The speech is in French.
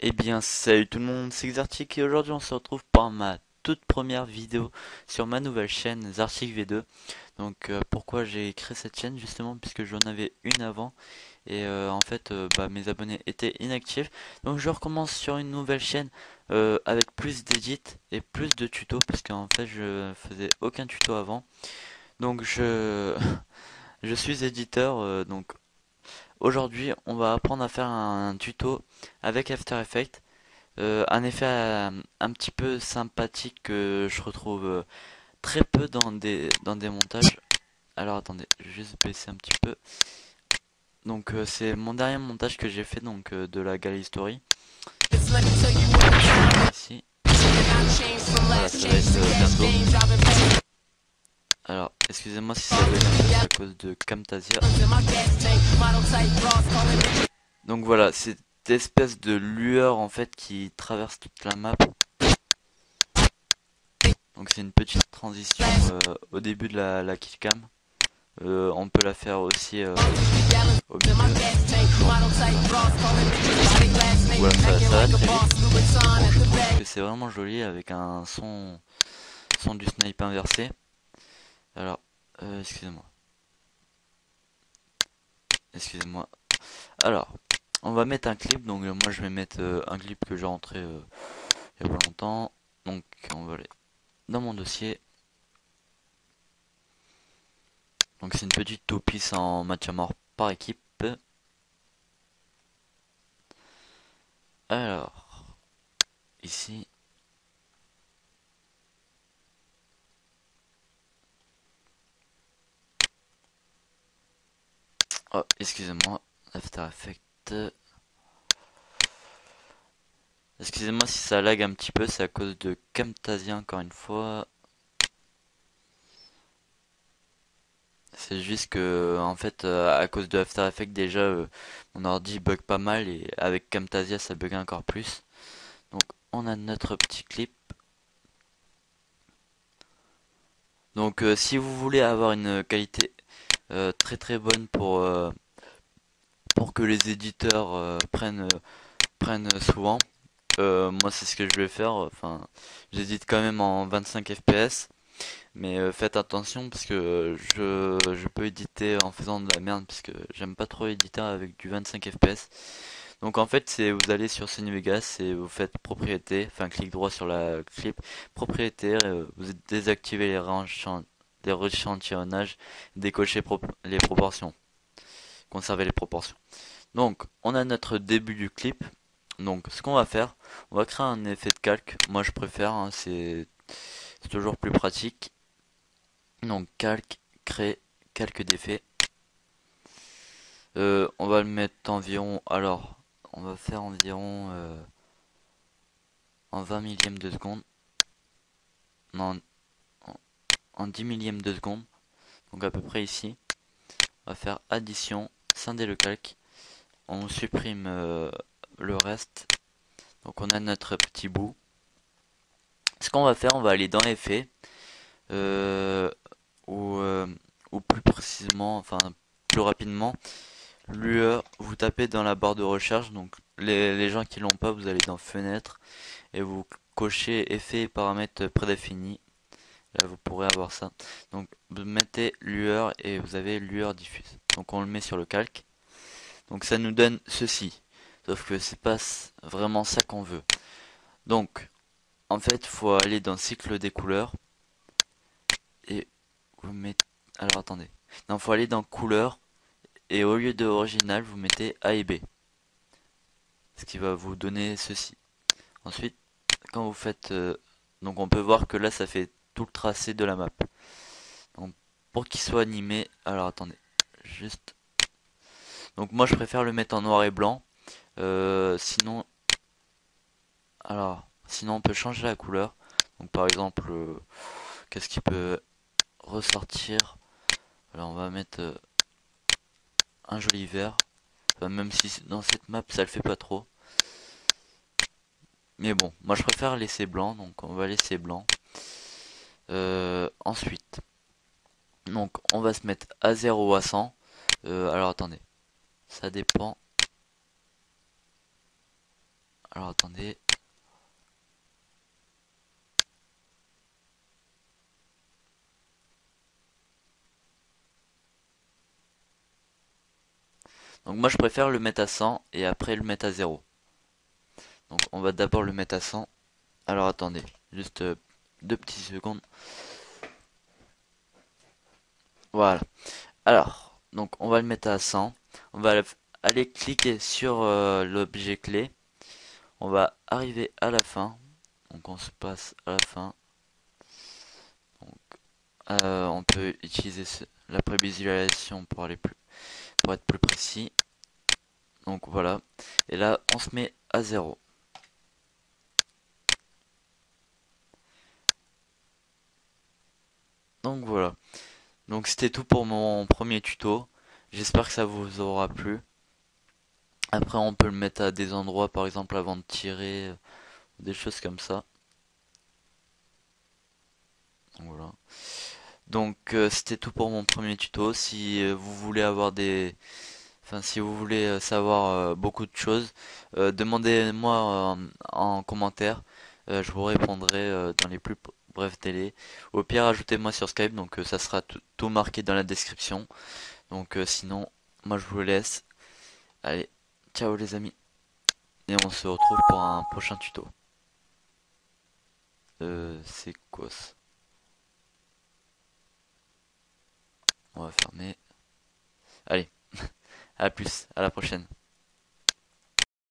Eh bien, salut tout le monde, c'est Xartic et aujourd'hui on se retrouve pour ma toute première vidéo sur ma nouvelle chaîne Xartic V2. Donc pourquoi j'ai créé cette chaîne justement puisque j'en avais une avant et en fait mes abonnés étaient inactifs. Donc je recommence sur une nouvelle chaîne avec plus d'édits et plus de tutos parce qu'en fait je faisais aucun tuto avant. Donc je suis éditeur donc aujourd'hui on va apprendre à faire un tuto avec After Effects. Un effet un petit peu sympathique que je retrouve très peu dans des montages. Alors attendez, je vais juste baisser un petit peu. Donc c'est mon dernier montage que j'ai fait donc de la Galley Story. Ici. Voilà, ça va être bientôt. Alors, excusez-moi si ça bug un peu, c'est à cause de Camtasia. Donc voilà, cette espèce de lueur en fait qui traverse toute la map. Donc c'est une petite transition au début de la killcam. On peut la faire aussi au milieu. Voilà, ça va très vite. Bon, je trouve que c'est vraiment joli avec un son du snipe inversé. Alors, excusez-moi. Excusez-moi. Alors, on va mettre un clip. Donc moi je vais mettre un clip que j'ai rentré il y a pas longtemps. Donc on va aller dans mon dossier. Donc c'est une petite topice en match à mort par équipe. Alors, ici. Oh, excusez-moi. After Effects. Excusez-moi si ça lag un petit peu, c'est à cause de Camtasia encore une fois. C'est juste que en fait à cause de After Effects déjà mon ordi bug pas mal et avec Camtasia ça bug encore plus. Donc on a notre petit clip. Donc si vous voulez avoir une qualité très très bonne pour que les éditeurs prennent souvent, moi c'est ce que je vais faire. Enfin j'édite quand même en 25 fps. Mais faites attention parce que je peux éditer en faisant de la merde parce que j'aime pas trop éditer avec du 25 fps. Donc en fait c'est vous allez sur Sony Vegas et vous faites propriété, enfin clic droit sur la clip, propriété, vous désactivez les rééchantillonnages, décochez les proportions, conservez les proportions. Donc on a notre début du clip. Donc ce qu'on va faire, on va créer un effet de calque. Moi je préfère, hein, c'est toujours plus pratique. Donc calque, créer, calque d'effet. On va le mettre environ. Alors, on va faire environ en 20 millièmes de seconde. Non, en 10 millièmes de seconde. Donc à peu près ici. On va faire addition, scinder le calque. On supprime le reste. Donc on a notre petit bout. Ce qu'on va faire, on va aller dans effet. Euh, ou, euh, ou plus précisément, enfin plus rapidement. Lueur, vous tapez dans la barre de recherche, donc les gens qui l'ont pas, vous allez dans fenêtre et vous cochez effet et paramètres prédéfinis. Là vous pourrez avoir ça. Donc vous mettez lueur et vous avez lueur diffuse. Donc on le met sur le calque. Donc ça nous donne ceci. Sauf que c'est pas vraiment ça qu'on veut. Donc en fait il faut aller dans cycle des couleurs et vous mettez. Alors attendez. Non, faut aller dans couleurs et au lieu de original vous mettez A et B. Ce qui va vous donner ceci. Ensuite, quand vous faites... donc on peut voir que là ça fait tout le tracé de la map. Donc pour qu'il soit animé... Alors attendez, juste... Donc moi je préfère le mettre en noir et blanc. Sinon... Alors, sinon on peut changer la couleur. Donc par exemple, qu'est-ce qui peut ressortir? Alors on va mettre un joli vert. Enfin, même si dans cette map ça le fait pas trop. Mais bon, moi je préfère laisser blanc, donc on va laisser blanc. Ensuite, donc on va se mettre à 0 ou à 100. Alors attendez, ça dépend. Alors attendez. Donc moi je préfère le mettre à 100 et après le mettre à 0. Donc on va d'abord le mettre à 100. Alors attendez, juste 2 petites secondes. Voilà. Alors, donc on va le mettre à 100. On va aller cliquer sur l'objet clé. On va arriver à la fin. Donc on se passe à la fin. Donc, on peut utiliser la prévisualisation pour aller pour être plus précis. Donc voilà. Et là, on se met à 0. Donc voilà. Donc c'était tout pour mon premier tuto. J'espère que ça vous aura plu. Après, on peut le mettre à des endroits, par exemple avant de tirer, des choses comme ça. Donc voilà. Donc c'était tout pour mon premier tuto. Si vous voulez avoir enfin si vous voulez savoir beaucoup de choses, demandez-moi en commentaire. Je vous répondrai dans les plus brefs délais. Au pire, ajoutez-moi sur Skype, donc ça sera tout marqué dans la description. Donc sinon, moi je vous laisse. Allez, ciao les amis. Et on se retrouve pour un prochain tuto. C'est quoi ça? On va fermer. Allez, à plus, à la prochaine.